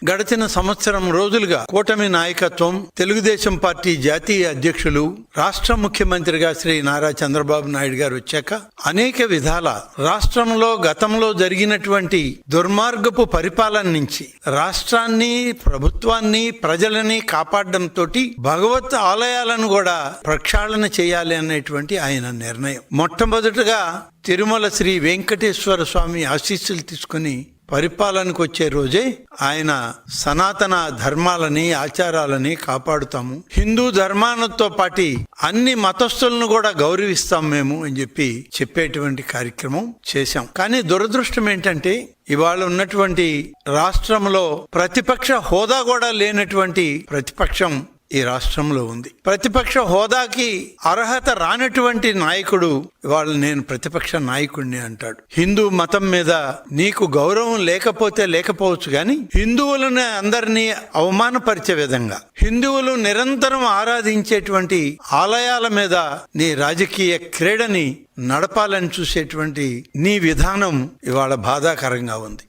గడిచిన సంవత్సరం రోజులుగా కూటమి నాయకత్వం, తెలుగుదేశం పార్టీ జాతీయ అధ్యక్షులు, రాష్ట్ర ముఖ్యమంత్రిగా శ్రీ నారా చంద్రబాబు నాయుడు గారు వచ్చాక అనేక విధాల రాష్ట్రంలో గతంలో జరిగినటువంటి దుర్మార్గపు పరిపాలన నుంచి రాష్ట్రాన్ని, ప్రభుత్వాన్ని, ప్రజలని కాపాడడంతో భగవత్ ఆలయాలను కూడా ప్రక్షాళన చేయాలి అనేటువంటి ఆయన నిర్ణయం. మొట్టమొదటగా తిరుమల శ్రీ వెంకటేశ్వర స్వామి ఆశీస్సులు తీసుకుని పరిపాలనకు వచ్చే రోజే ఆయన సనాతన ధర్మాలని, ఆచారాలని కాపాడుతాము, హిందూ ధర్మాలతో పాటి అన్ని మతస్థులను కూడా గౌరవిస్తాం మేము అని చెప్పేటువంటి కార్యక్రమం చేశాం. కానీ దురదృష్టం ఏంటంటే ఇవాళ ఉన్నటువంటి రాష్ట్రంలో ప్రతిపక్ష హోదా కూడా లేనటువంటి ప్రతిపక్షం ఈ రాష్ట్రంలో ఉంది. ప్రతిపక్ష హోదాకి అర్హత రానటువంటి నాయకుడు ఇవాళ నేను ప్రతిపక్ష నాయకుడిని అంటాడు. హిందూ మతం మీద నీకు గౌరవం లేకపోతే లేకపోవచ్చు, కానీ హిందువులను అందరినీ అవమానపరిచే విధంగా, హిందువులు నిరంతరం ఆరాధించేటువంటి ఆలయాల మీద నీ రాజకీయ క్రీడని నడపాలని చూసేటువంటి నీ విధానం ఇవాళ బాధాకరంగా ఉంది.